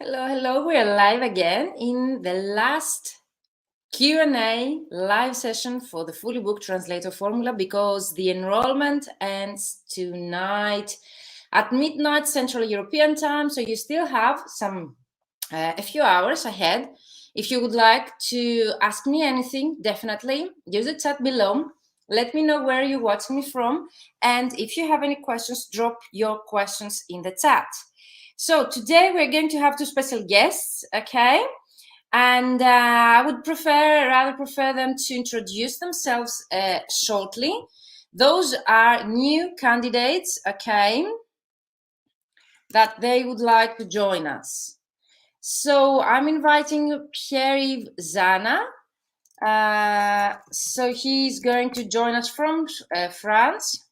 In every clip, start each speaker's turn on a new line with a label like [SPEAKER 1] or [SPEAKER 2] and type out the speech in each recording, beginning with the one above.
[SPEAKER 1] Hello, hello. We are live again in the last Q&A live session for the Fully Booked Translator Formula because the enrollment ends tonight at midnight Central European Time. So you still have a few hours ahead. If you would like to ask me anything, definitely use the chat below. Let me know where you're watching me from. And if you have any questions, drop your questions in the chat. So today we're going to have two special guests, okay? And I would rather prefer them to introduce themselves shortly. Those are new candidates, okay, that they would like to join us. So I'm inviting Pierre-Yves Zana. So he's going to join us from France.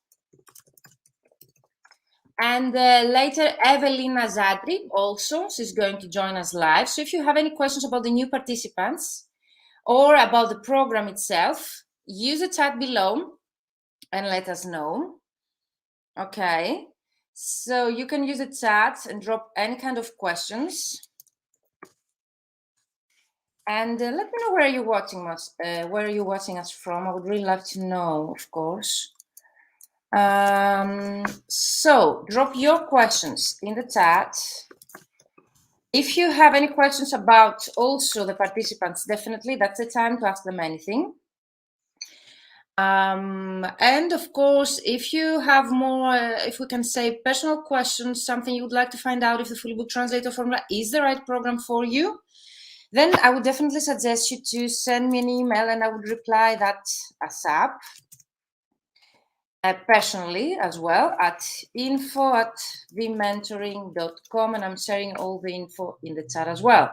[SPEAKER 1] And later, Evelina Zadri also, she's going to join us live. So if you have any questions about the new participants or about the program itself, use the chat below and let us know. Okay, so you can use the chat and drop any kind of questions. And let me know where you're watching us from. I would really like to know, of course. So drop your questions in the chat. If you have any questions about also the participants, definitely that's the time to ask them anything. And of course, if you have more, if we can say personal questions, something you would like to find out if the Fully Booked Translator Formula is the right program for you, then I would definitely suggest you to send me an email and I would reply that ASAP. Personally as well at info@thementoring.com, and I'm sharing all the info in the chat as well.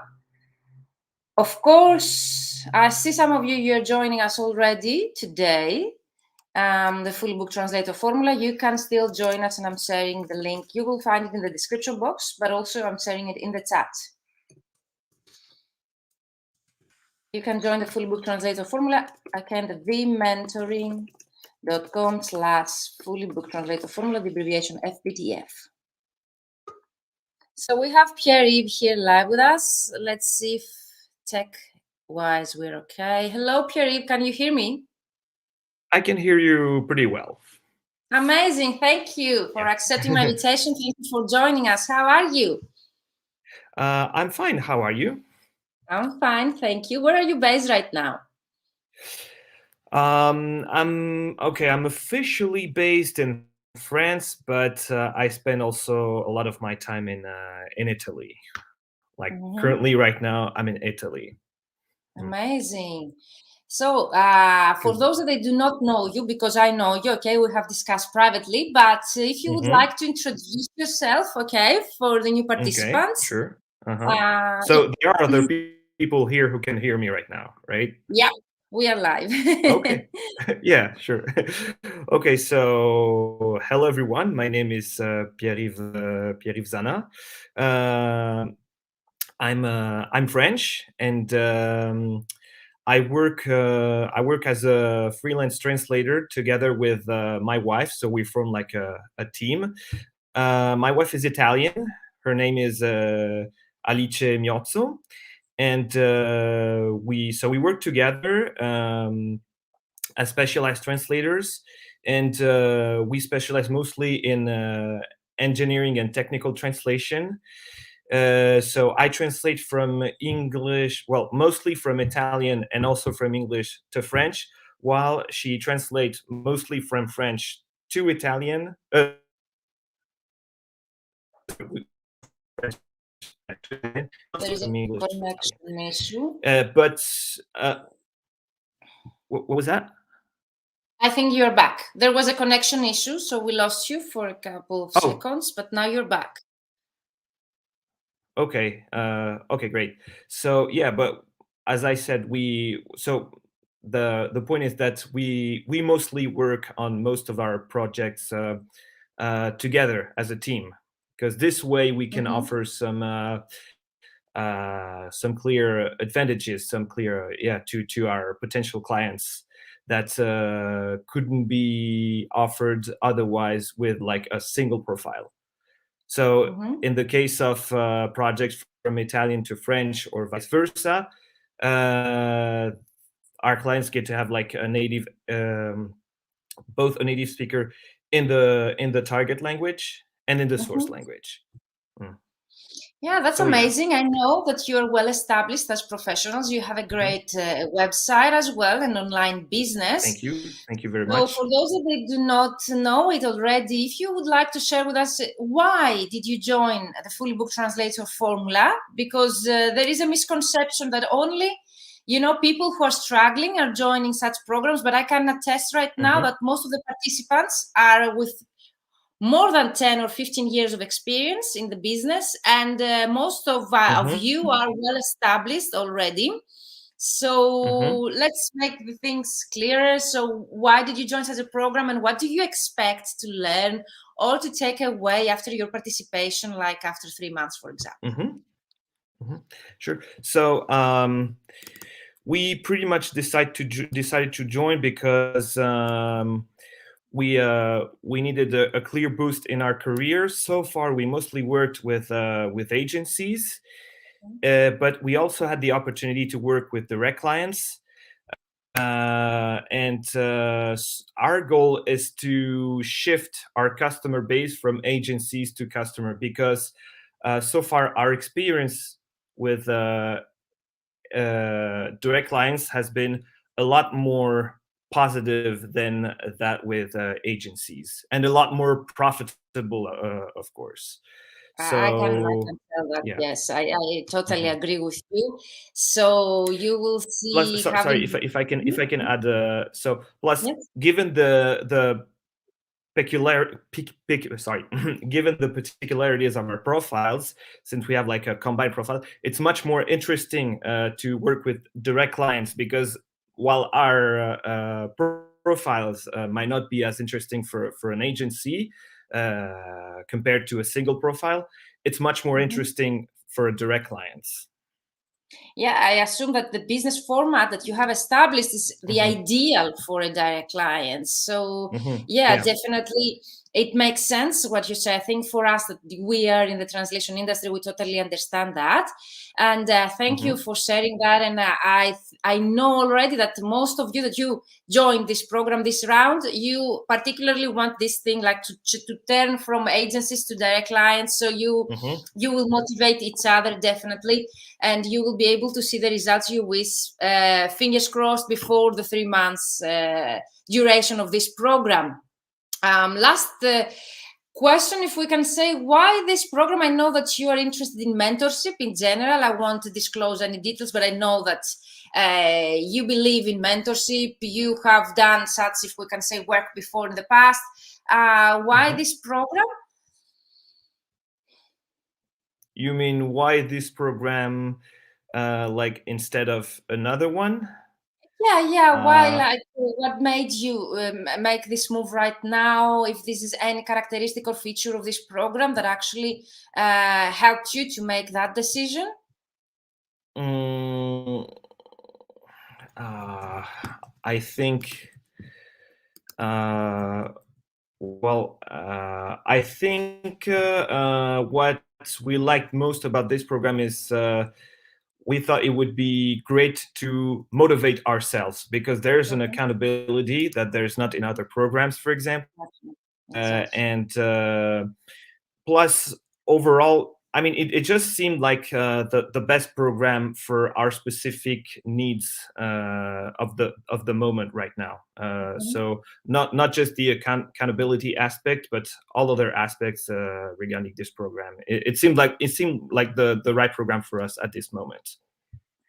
[SPEAKER 1] Of course, I see some of you're joining us already today. The Fully Booked Translator Formula, you can still join us, and I'm sharing the link. You will find it in the description box, but also I'm sharing it in the chat. You can join the Fully Booked Translator Formula, again, the thementoring.com/Fully Booked Translator Formula, the abbreviation FBTF. So we have Pierre-Yves here live with us. Let's see if tech-wise we're okay. Hello, Pierre-Yves, can you hear me?
[SPEAKER 2] I can hear you pretty well.
[SPEAKER 1] Amazing. Thank you for accepting my invitation. Thank you for joining us. How are you?
[SPEAKER 2] I'm fine. How are you?
[SPEAKER 1] I'm fine. Thank you. Where are you based right now?
[SPEAKER 2] I'm officially based in France, but I spend also a lot of my time in Italy. Like currently, right now, I'm in Italy.
[SPEAKER 1] Amazing. So for those that they do not know you, because I know you, okay, we have discussed privately, but if you would like to introduce yourself, okay, for the new participants.
[SPEAKER 2] Okay, sure. So there are other people here who can hear me right now, right?
[SPEAKER 1] Yeah, we are live.
[SPEAKER 2] Okay. Yeah, sure. Okay, so hello everyone. My name is Pierre-Yves Zana. I'm French, and I work as a freelance translator together with my wife. So we form like a team. My wife is Italian. Her name is Alice Miozzo, and we work together as specialized translators, and we specialize mostly in engineering and technical translation. So I translate from English, well, mostly from Italian and also from English to French, while she translates mostly from French to Italian.
[SPEAKER 1] There is a connection issue.
[SPEAKER 2] But what was that?
[SPEAKER 1] I think you're back. There was a connection issue, so we lost you for a couple of seconds, but now you're back.
[SPEAKER 2] Okay. Okay, great. So yeah, but as I said, the point is that we mostly work on most of our projects together as a team, because this way we can offer some clear advantages, to our potential clients that couldn't be offered otherwise with like a single profile. So in the case of projects from Italian to French or vice versa, our clients get to have like a native, both a native speaker in the target language and in the source language.
[SPEAKER 1] Yeah, that's amazing. I know that you're well established as professionals. You have a great website as well, an online business.
[SPEAKER 2] Thank you. Thank you very
[SPEAKER 1] So
[SPEAKER 2] much.
[SPEAKER 1] for those that do not know it already, if you would like to share with us, why did you join the Fully Booked Translator Formula? Because there is a misconception that only, people who are struggling are joining such programs, but I can attest right now that most of the participants are with more than 10 or 15 years of experience in the business, and most of you are well established already. So let's make the things clearer. So why did you join such a program, and what do you expect to learn or to take away after your participation, like after 3 months, for example?
[SPEAKER 2] Sure. So we pretty much decided to join because we needed a clear boost in our career. So far, we mostly worked with agencies, but we also had the opportunity to work with direct clients. And our goal is to shift our customer base from agencies to customer, because so far our experience with direct clients has been a lot more positive than that with agencies, and a lot more profitable, of course. So
[SPEAKER 1] I can tell that.
[SPEAKER 2] yeah.
[SPEAKER 1] Yes, I totally agree with you. So you will see.
[SPEAKER 2] Plus, sorry, if I can add, so plus,
[SPEAKER 1] Yes.
[SPEAKER 2] given the given the particularities of our profiles, since we have like a combined profile, it's much more interesting to work with direct clients, because while our profiles might not be as interesting for an agency compared to a single profile, it's much more interesting for direct clients.
[SPEAKER 1] Yeah, I assume that the business format that you have established is the ideal for a direct client. So yeah, definitely it makes sense what you say. I think for us that we are in the translation industry, we totally understand that. And thank you for sharing that. And I know already that most of you that you joined this program this round, you particularly want this thing like to turn from agencies to direct clients. So you will motivate each other definitely, and you will be able to see the results you wish, fingers crossed, before the 3 months duration of this program. Last question, if we can say, why this program? I know that you are interested in mentorship in general. I won't disclose any details, but I know that you believe in mentorship. You have done such, if we can say, work before in the past. Why this program?
[SPEAKER 2] You mean why this program, like instead of another one?
[SPEAKER 1] Yeah. Why, like, what made you make this move right now? If this is any characteristic or feature of this program that actually helped you to make that decision?
[SPEAKER 2] I think, I think what we liked most about this program is we thought it would be great to motivate ourselves, because there's an accountability that there's not in other programs, for example. And plus, overall, I mean, it just seemed like the best program for our specific needs of the moment right now. So not just the accountability aspect, but all other aspects regarding this program. It seemed like the right program for us at this moment.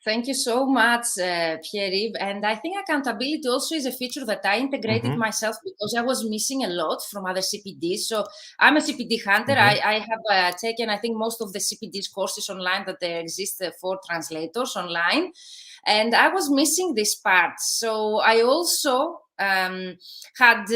[SPEAKER 1] Thank you so much, Pierre-Yves. And I think accountability also is a feature that I integrated myself, because I was missing a lot from other CPDs. So I'm a CPD hunter. I have taken, I think, most of the CPDs courses online that there exist for translators online. And I was missing this part. So I also had,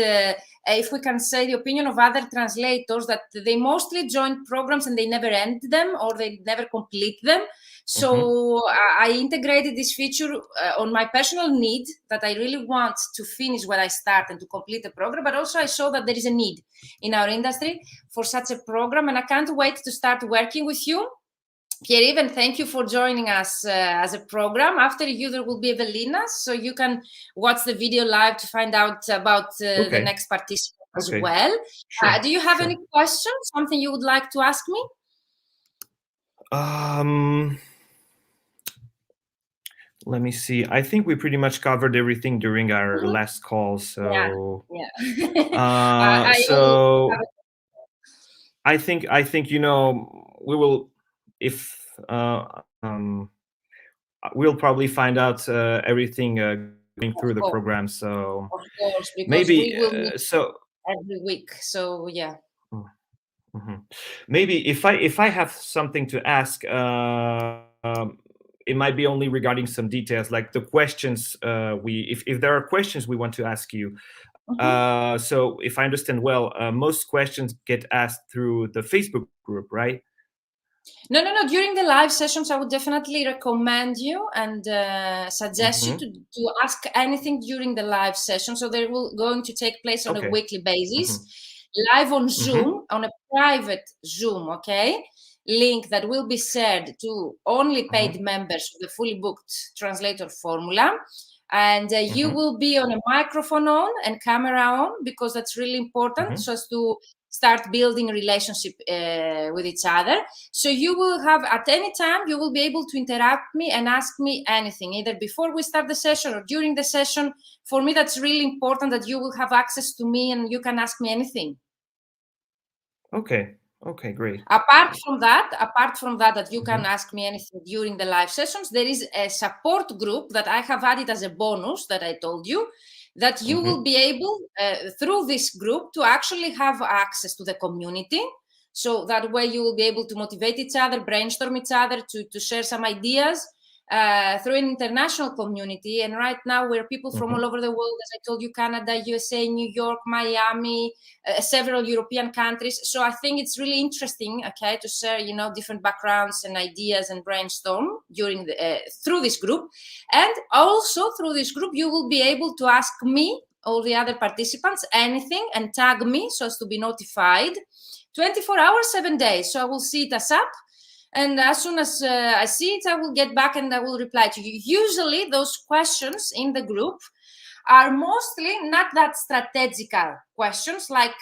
[SPEAKER 1] if we can say, the opinion of other translators that they mostly join programs and they never end them, or they never complete them. So I integrated this feature on my personal need, that I really want to finish what I start and to complete the program. But also I saw that there is a need in our industry for such a program, and I can't wait to start working with you Pierre, thank you for joining us as a program. After you, there will be Evelina, so you can watch the video live to find out about the next participant as well.
[SPEAKER 2] Sure.
[SPEAKER 1] Do you have any questions? Something you would like to ask me?
[SPEAKER 2] Let me see. I think we pretty much covered everything during our last call. So
[SPEAKER 1] yeah.
[SPEAKER 2] I think we will, if we'll probably find out everything going through the program. So
[SPEAKER 1] of course, because
[SPEAKER 2] maybe
[SPEAKER 1] we will meet every week. So yeah.
[SPEAKER 2] Maybe if I have something to ask, it might be only regarding some details, like the questions if there are questions we want to ask you. So if I understand well, most questions get asked through the Facebook group, right?
[SPEAKER 1] No. During the live sessions, I would definitely recommend you and suggest you to ask anything during the live session. So they're going to take place on a weekly basis, live on Zoom, on a private Zoom, link that will be shared to only paid members of the Fully Booked Translator Formula. And you will be on a microphone on and camera on, because that's really important, so as to start building a relationship with each other. So you will have, at any time, you will be able to interrupt me and ask me anything, either before we start the session or during the session. For me, that's really important, that you will have access to me and you can ask me anything.
[SPEAKER 2] Okay, great.
[SPEAKER 1] Apart from that you can ask me anything during the live sessions, there is a support group that I have added as a bonus that I told you, that you will be able, through this group, to actually have access to the community. So that way you will be able to motivate each other, brainstorm each other, to share some ideas through an international community. And right now we're people from all over the world, as I told you, Canada, USA, New York, Miami, several European countries. So I think it's really interesting, to share, different backgrounds and ideas and brainstorm during through this group. And also through this group, you will be able to ask me, all the other participants, anything, and tag me so as to be notified 24 hours, 7 days. So I will see it as up. And as soon as I see it, I will get back and I will reply to you. Usually those questions in the group are mostly not that strategical questions, like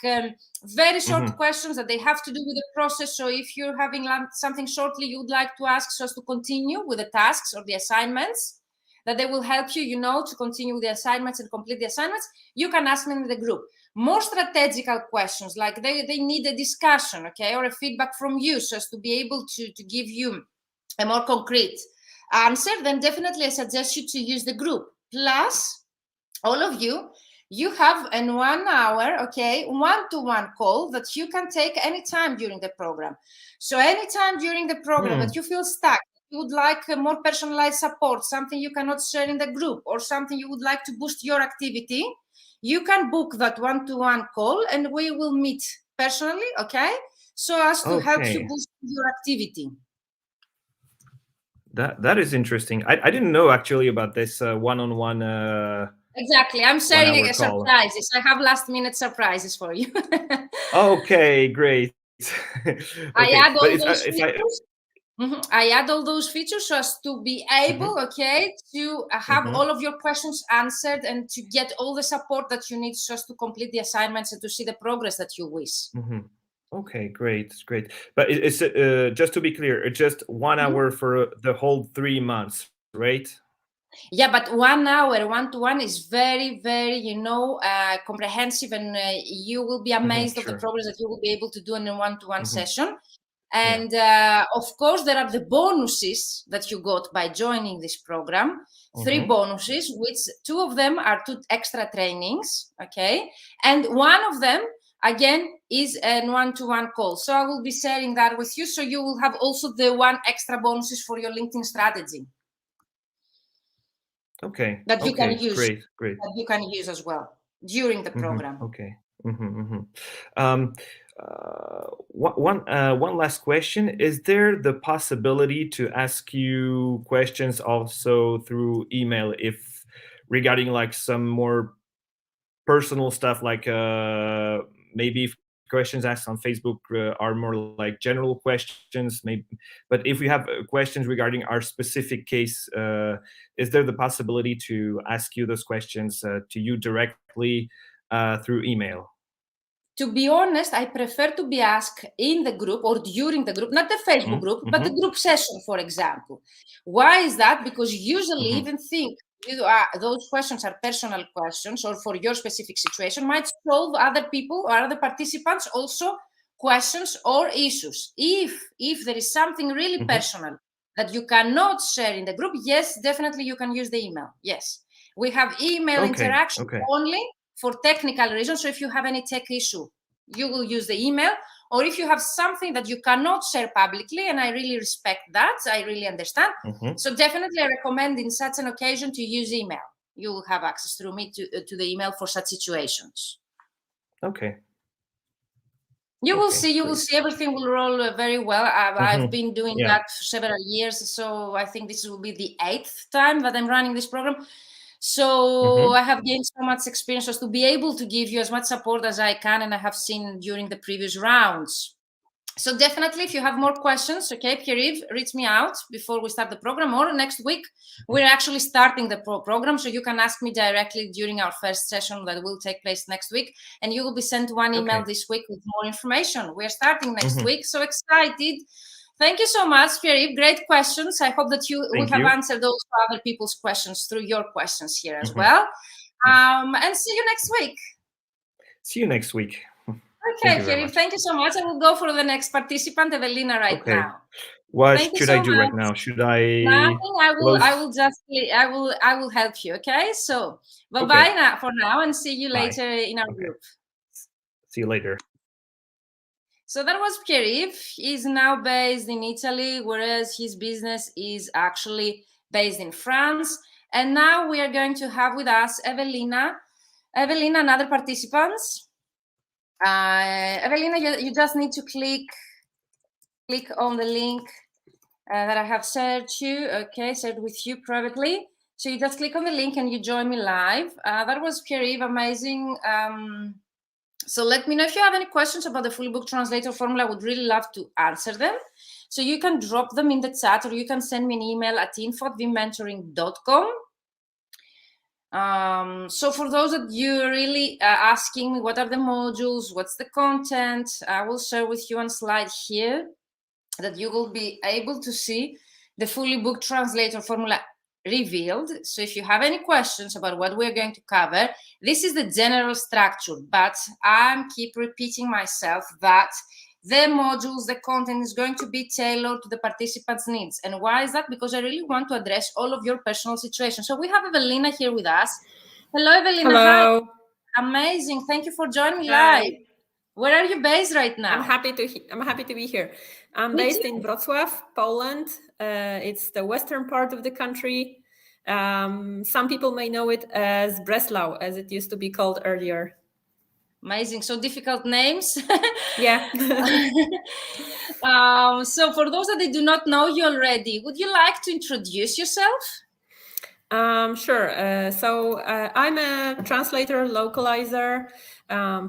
[SPEAKER 1] very short questions that they have to do with the process. So if you're having something shortly you would like to ask so as to continue with the tasks or the assignments, that they will help you, to continue with the assignments and complete the assignments, you can ask them in the group. More strategical questions, like they need a discussion, or a feedback from you so as to be able to give you a more concrete answer, then definitely I suggest you to use the group. Plus, all of you have a 1 hour, one-to-one call that you can take anytime during the program. So anytime during the program that you feel stuck, you would like more personalized support, something you cannot share in the group, or something you would like to boost your activity, you can book that one-to-one call and we will meet personally, so as to help you boost your activity.
[SPEAKER 2] That is interesting. I didn't know actually about this one-on-one.
[SPEAKER 1] Exactly, I'm sharing surprises. I have last-minute surprises for you.
[SPEAKER 2] Okay, great.
[SPEAKER 1] I add all those features. I add all those features so as to be able, to have all of your questions answered and to get all the support that you need so as to complete the assignments and to see the progress that you wish.
[SPEAKER 2] Okay, great. But it's just to be clear, it's just 1 hour for the whole 3 months, right?
[SPEAKER 1] Yeah, but 1 hour one-to-one is very, very, comprehensive, and you will be amazed of the progress that you will be able to do in a one-to-one session. And of course, there are the bonuses that you got by joining this program. 3 bonuses, which 2 of them are 2 extra trainings, and 1 of them, again, is a one-to-one call. So I will be sharing that with you. So you will have also the 1 extra bonuses for your LinkedIn strategy. That you can use.
[SPEAKER 2] Great.
[SPEAKER 1] That you can use as well during the program.
[SPEAKER 2] One last question: is there the possibility to ask you questions also through email, if regarding like some more personal stuff, like maybe questions asked on Facebook are more like general questions, maybe. But if we have questions regarding our specific case, is there the possibility to ask you those questions to you directly through email?
[SPEAKER 1] To be honest, I prefer to be asked in the group or during the group, not the Facebook group, but the group session, for example. Why is that? Because usually even think those questions are personal questions or for your specific situation might solve other people or other participants also questions or issues. If there is something really personal that you cannot share in the group, yes, definitely you can use the email. Yes. We have email interaction only for technical reasons. So if you have any tech issue, you will use the email. Or if you have something that you cannot share publicly, and I really respect that, I really understand. So definitely I recommend in such an occasion to use email. You will have access through me to the email for such situations.
[SPEAKER 2] Okay.
[SPEAKER 1] You will see everything will roll very well. I've been doing that for several years. So I think this will be the 8th time that I'm running this program. So I have gained so much experience as to be able to give you as much support as I can, and I have seen during the previous rounds. So definitely, if you have more questions, okay, Pierre-Yves, reach me out before we start the program, or next week. We're actually starting the program, so you can ask me directly during our first session that will take place next week, and you will be sent one email this week with more information. We're starting next week, so excited. Thank you so much, Pierre-Yves. Great questions. I hope that we have answered those other people's questions through your questions here as well. And see you next week.
[SPEAKER 2] See you next week.
[SPEAKER 1] Okay, Pierre-Yves, thank you so much. I will go for the next participant, Evelina, now.
[SPEAKER 2] What should I do right now? Should I?
[SPEAKER 1] Nothing. I will help you. Okay. So bye now for now, and see you later in our group.
[SPEAKER 2] See you later.
[SPEAKER 1] So that was Pierre-Yves. He's now based in Italy, whereas his business is actually based in France. And now we are going to have with us Evelina. Evelina and other participants. Evelina, you just need to click on the link that I have shared with you privately. So you just click on the link and you join me live. That was Pierre-Yves, amazing. So let me know if you have any questions about the Fully Booked Translator Formula. I would really love to answer them. So you can drop them in the chat, or you can send me an email at info@vmentoring.com. So for those that you're really asking me, what are the modules, what's the content, I will share with you on slide here that you will be able to see the Fully Booked Translator Formula revealed. So if you have any questions about what we're going to cover, this is the general structure, but I keep repeating myself that the modules, the content is going to be tailored to the participants' needs. And why is that? Because I really want to address all of your personal situations. So we have Evelina here with us. Hello, Evelina.
[SPEAKER 3] Hello.
[SPEAKER 1] Hi. Amazing. Thank you for joining me live. Where are you based right now?
[SPEAKER 3] I'm happy to be here. I'm based in Wrocław, Poland. It's the western part of the country. Some people may know it as Breslau, as it used to be called earlier.
[SPEAKER 1] Amazing. So difficult names.
[SPEAKER 3] Yeah.
[SPEAKER 1] So for those that they do not know you already, would you like to introduce yourself?
[SPEAKER 3] Sure. So I'm a translator, localizer,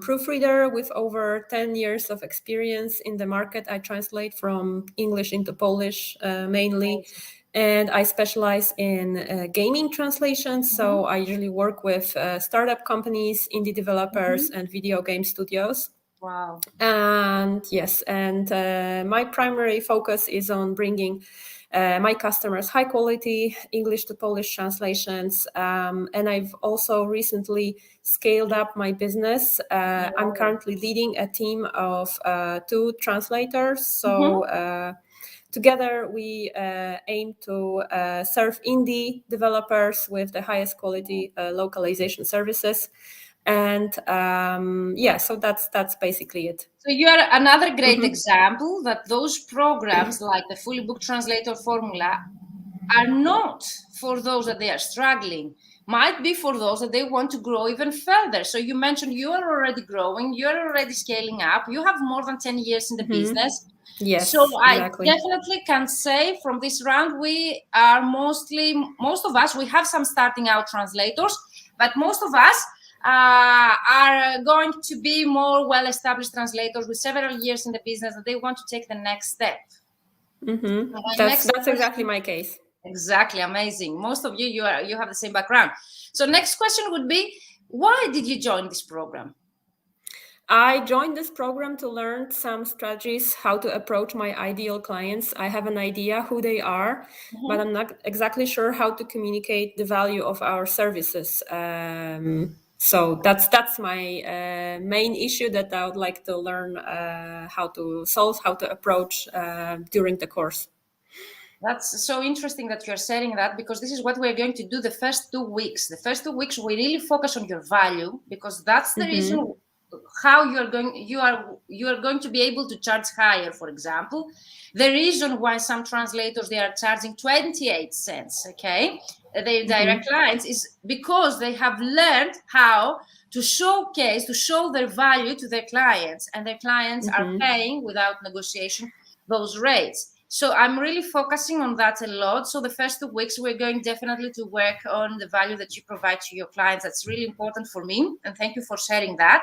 [SPEAKER 3] proofreader with over 10 years of experience in the market. I translate from English into Polish mainly, and I specialize in gaming translations. So I usually work with startup companies, indie developers, and video game studios.
[SPEAKER 1] Wow.
[SPEAKER 3] And yes, and my primary focus is on bringing my customers high quality English to Polish translations. And I've also recently scaled up my business. I'm currently leading a team of 2 translators. So together we aim to serve indie developers with the highest quality localization services. And so that's basically it.
[SPEAKER 1] So you are another great example that those programs like the Fully Booked Translator Formula are not for those that they are struggling, might be for those that they want to grow even further. So you mentioned you are already growing, you're already scaling up, you have more than 10 years in the business.
[SPEAKER 3] Yes,
[SPEAKER 1] so
[SPEAKER 3] exactly.
[SPEAKER 1] I definitely can say from this round, we are most of us, we have some starting out translators, but most of us are going to be more well-established translators with several years in the business, that they want to take the next step.
[SPEAKER 3] That's exactly my case.
[SPEAKER 1] Exactly, amazing. Most of you have the same background. So next question would be, why did you join this program?
[SPEAKER 3] I joined this program to learn some strategies, how to approach my ideal clients. I have an idea who they are, but I'm not exactly sure how to communicate the value of our services. So that's my main issue that I would like to learn how to solve, how to approach during the course.
[SPEAKER 1] That's so interesting that you're saying that, because this is what we're going to do the first 2 weeks. The first 2 weeks, we really focus on your value, because that's the reason how you are going to be able to charge higher. For example, the reason why some translators, they are charging 28 cents, okay, their direct clients, is because they have learned how to showcase, to show their value to their clients, and their clients are paying without negotiation those rates. So I'm really focusing on that a lot. So the first 2 weeks, we're going definitely to work on the value that you provide to your clients. That's really important for me, and thank you for sharing that.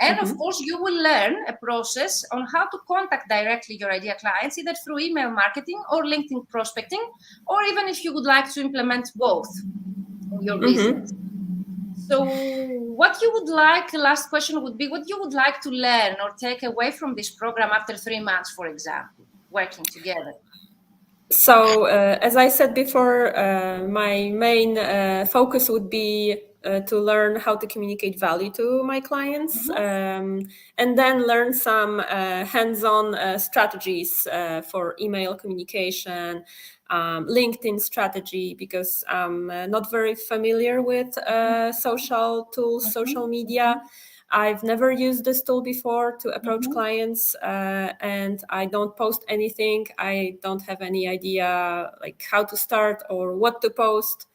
[SPEAKER 1] And of course, you will learn a process on how to contact directly your ideal clients, either through email marketing or LinkedIn prospecting, or even if you would like to implement both in your business. So what you would like, last question would be, what you would like to learn or take away from this program after 3 months, for example, working together?
[SPEAKER 3] So as I said before, my main focus would be to learn how to communicate value to my clients, and then learn some hands-on strategies for email communication, LinkedIn strategy, because I'm not very familiar with social tools, social media. I've never used this tool before to approach clients, and I don't post anything. I don't have any idea like how to start or what to post.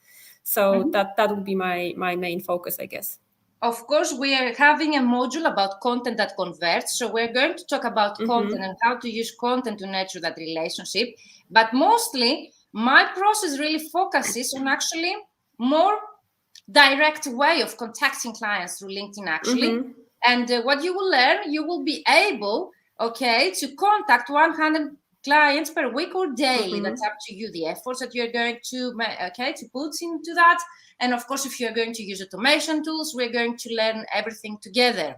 [SPEAKER 3] So that would be my main focus, I guess.
[SPEAKER 1] Of course, we are having a module about content that converts. So we're going to talk about content and how to use content to nurture that relationship. But mostly, my process really focuses on actually more direct way of contacting clients through LinkedIn, actually. And what you will learn, you will be able, okay, to contact 100 clients per week or daily. That's up to you, the efforts that you're going to, okay, to put into that. And of course, if you're going to use automation tools, we're going to learn everything together.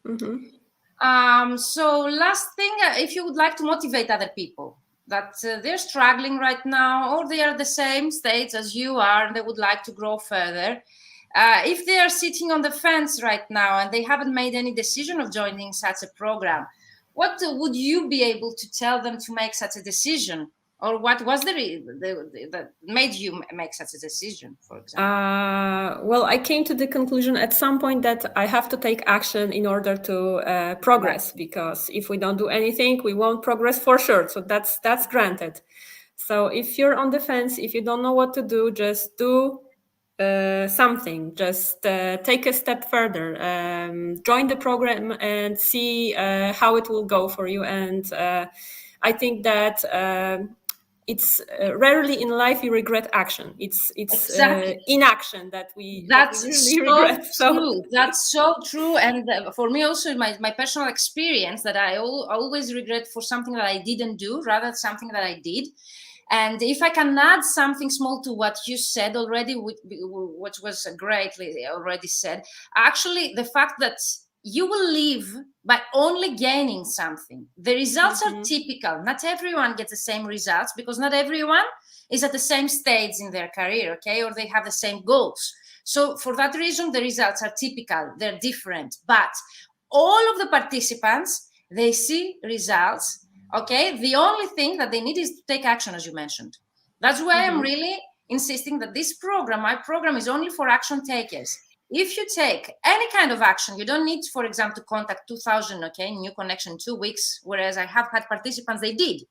[SPEAKER 1] So last thing, if you would like to motivate other people that they're struggling right now, or they are the same stage as you are, and they would like to grow further, if they are sitting on the fence right now and they haven't made any decision of joining such a program, what would you be able to tell them to make such a decision? Or what was that made you make such a decision, for example?
[SPEAKER 3] Well, I came to the conclusion at some point that I have to take action in order to progress, because if we don't do anything, we won't progress for sure. So that's granted. So if you're on the fence, if you don't know what to do, just do something. Just take a step further. Join the program and see how it will go for you. And I think that it's rarely in life you regret action. It's
[SPEAKER 1] exactly.
[SPEAKER 3] Inaction that we
[SPEAKER 1] usually regret. So that's so true. And for me also, my personal experience, that I always regret for something that I didn't do rather than something that I did. And if I can add something small to what you said already, which was greatly already said, actually the fact that you will live by only gaining something. The results are typical. Not everyone gets the same results, because not everyone is at the same stage in their career, okay? Or they have the same goals. So for that reason, the results are typical. They're different. But all of the participants, they see results, okay? The only thing that they need is to take action, as you mentioned. That's why I'm really insisting that this program, my program, is only for action takers. If you take any kind of action, you don't need, for example, to contact 2,000, okay, new connection in 2 weeks, whereas I have had participants, they did,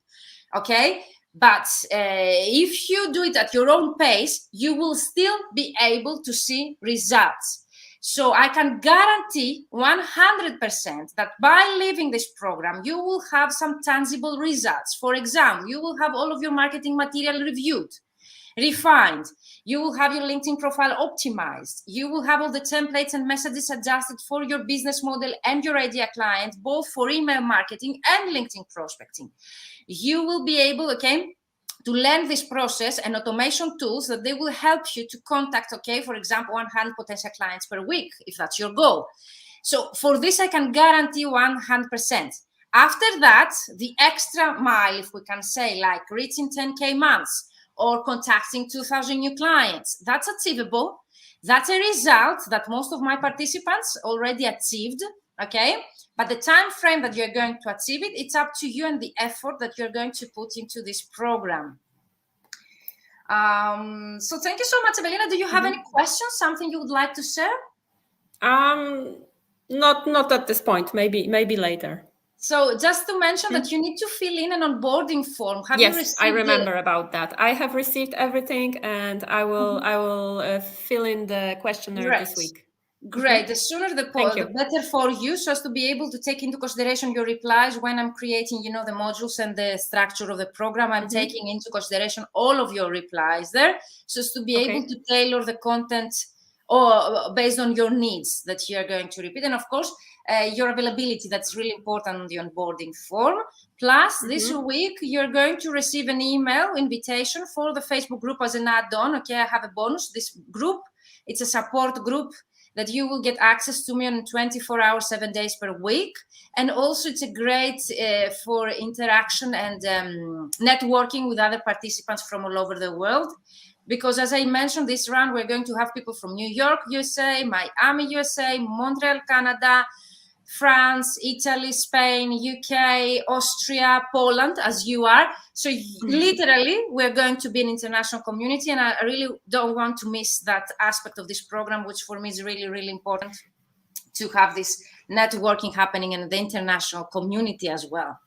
[SPEAKER 1] okay? But if you do it at your own pace, you will still be able to see results. So I can guarantee 100% that by leaving this program, you will have some tangible results. For example, you will have all of your marketing material reviewed. refined. You will have your LinkedIn profile optimized. You will have all the templates and messages adjusted for your business model and your idea client, both for email marketing and LinkedIn prospecting. You will be able, okay, to learn this process and automation tools that they will help you to contact, okay, for example, 100 potential clients per week, if that's your goal. So for this, I can guarantee 100%. After that, the extra mile, if we can say, like reaching 10K months or contacting 2,000 new clients, that's achievable. That's a result that most of my participants already achieved, okay? But the time frame that you're going to achieve it, it's up to you and the effort that you're going to put into this program. So thank you so much, Evelina. Do you have any questions, something you would like to share?
[SPEAKER 3] Not at this point, maybe later.
[SPEAKER 1] So just to mention that you need to fill in an onboarding form. Have you received
[SPEAKER 3] I remember about that. I have received everything, and I will fill in the questionnaire this week.
[SPEAKER 1] Great. The sooner the better for you, so as to be able to take into consideration your replies when I'm creating, you know, the modules and the structure of the program. I'm taking into consideration all of your replies there, so as to be able to tailor the content or based on your needs that you are going to repeat. And of course, your availability, that's really important on the onboarding form. Plus, this week, you're going to receive an email invitation for the Facebook group as an add-on. Okay, I have a bonus. This group, it's a support group that you will get access to me on 24 hours, 7 days per week. And also it's a great for interaction and networking with other participants from all over the world. Because as I mentioned, this round, we're going to have people from New York, USA, Miami, USA, Montreal, Canada, France, Italy, Spain, UK, Austria, Poland, as you are. So literally, we're going to be an international community, and I really don't want to miss that aspect of this program, which for me is really, really important to have this networking happening in the international community as well.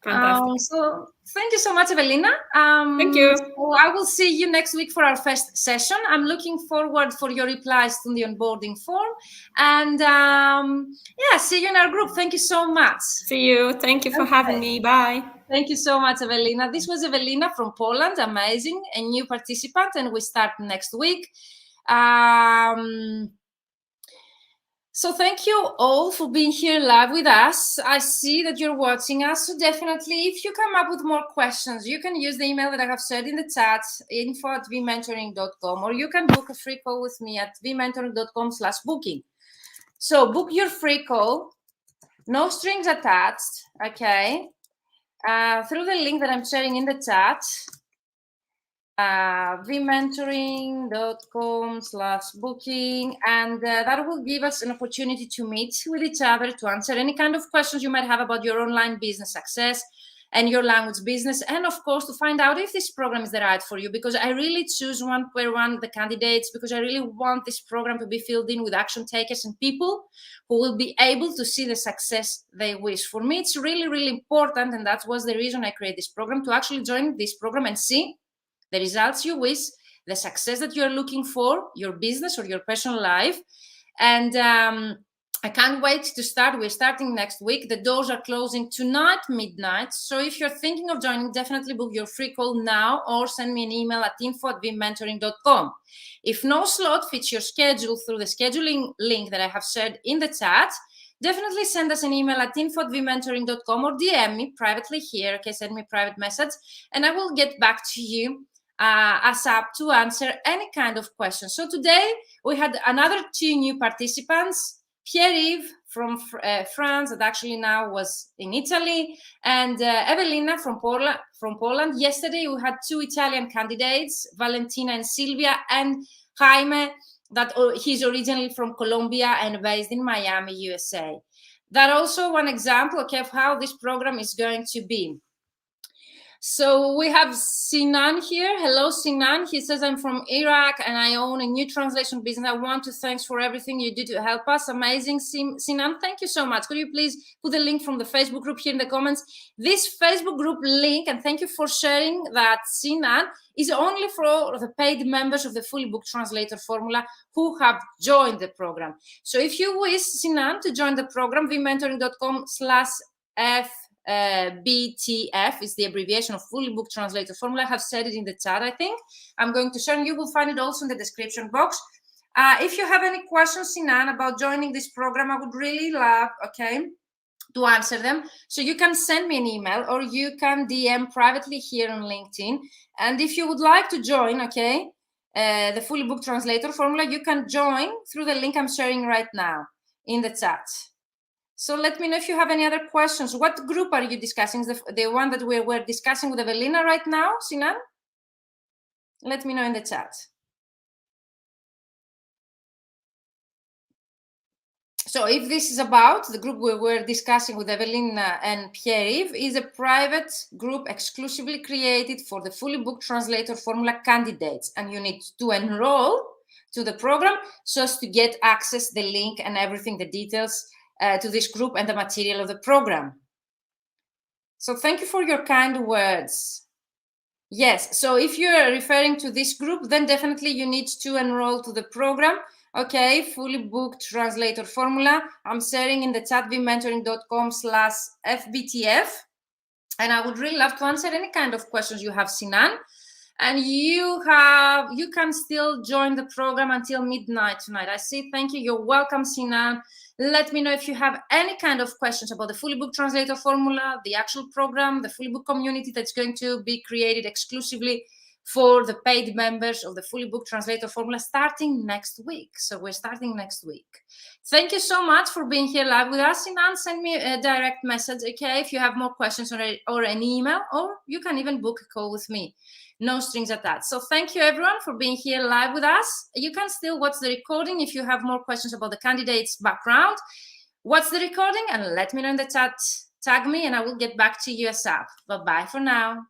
[SPEAKER 1] So thank you so much, Evelina.
[SPEAKER 3] Thank you.
[SPEAKER 1] So I will see you next week for our first session. I'm looking forward for your replies to the onboarding form. And yeah, see you in our group. Thank you so much.
[SPEAKER 3] See you. Thank you for having me. Bye.
[SPEAKER 1] Thank you so much, Evelina. This was Evelina from Poland. Amazing. A new participant. And we start next week. So thank you all for being here live with us. I see that you're watching us. So definitely, if you come up with more questions, you can use the email that I have said in the chat, info@vmentoring.com, or you can book a free call with me at vmentoring.com/booking. So book your free call, no strings attached, okay, through the link that I'm sharing in the chat. vmentoring.com/booking, and that will give us an opportunity to meet with each other, to answer any kind of questions you might have about your online business success and your language business, and of course to find out if this program is the right for you, because I really choose one per one the candidates, because I really want this program to be filled in with action takers and people who will be able to see the success they wish. For me, it's really, really important, and that was the reason I created this program, to actually join this program and see the results you wish, the success that you're looking for, your business or your personal life. And I can't wait to start. We're starting next week. The doors are closing tonight, midnight. So if you're thinking of joining, definitely book your free call now, or send me an email at info@vmentoring.com. If no slot fits your schedule through the scheduling link that I have shared in the chat, definitely send us an email at info@vmentoring.com, or DM me privately here. Okay, send me a private message, and I will get back to you ASAP to answer any kind of question. So today we had another 2 new participants, Pierre-Yves from France, that actually now was in Italy, and Evelina from Poland. Yesterday we had 2 Italian candidates, Valentina and Silvia, and Jaime, that he's originally from Colombia and based in Miami, USA. That also one example, okay, of how this program is going to be. So we have Sinan here. Hello, Sinan. He says, I'm from Iraq and I own a new translation business. I want to thanks for everything you do to help us. Amazing, Sinan. Thank you so much. Could you please put the link from the Facebook group here in the comments? This Facebook group link, and thank you for sharing that, Sinan, is only for the paid members of the Fully Booked Translator Formula who have joined the program. So if you wish, Sinan, to join the program, vmentoring.com/F BTF is the abbreviation of Fully Booked Translator Formula. I have said it in the chat, I think. I'm going to share, and you will find it also in the description box. If you have any questions, Sinan, about joining this program, I would really love, to answer them. So you can send me an email, or you can DM privately here on LinkedIn. And if you would like to join, the Fully Booked Translator Formula, you can join through the link I'm sharing right now in the chat. So let me know if you have any other questions. What group are you discussing? The one that we're discussing with Evelina right now, Sinan? Let me know in the chat. So if this is about the group we were discussing with Evelina and Pierre-Yves, is a private group exclusively created for the Fully Booked Translator Formula candidates, and you need to enroll to the program so as to get access, the link and everything, the details to this group and the material of the program. So thank you for your kind words. Yes, so if you're referring to this group, then definitely you need to enroll to the program. Fully Booked Translator Formula. I'm sharing in the chat vmentoring.com/FBTF. And I would really love to answer any kind of questions you have, Sinan. And you can still join the program until midnight tonight. I say thank you. You're welcome, Sinan. Let me know if you have any kind of questions about the Fully Booked Translator Formula, the actual program, the Fully Booked community that's going to be created exclusively for the paid members of the Fully Booked Translator Formula starting next week. So we're starting next week. Thank you so much for being here live with us, Sinan. Send me a direct message, if you have more questions, or an email, or you can even book a call with me. No strings attached. So thank you, everyone, for being here live with us. You can still watch the recording if you have more questions about the candidate's background. Watch the recording and let me know in the chat. Tag me and I will get back to you ASAP. Bye-bye for now.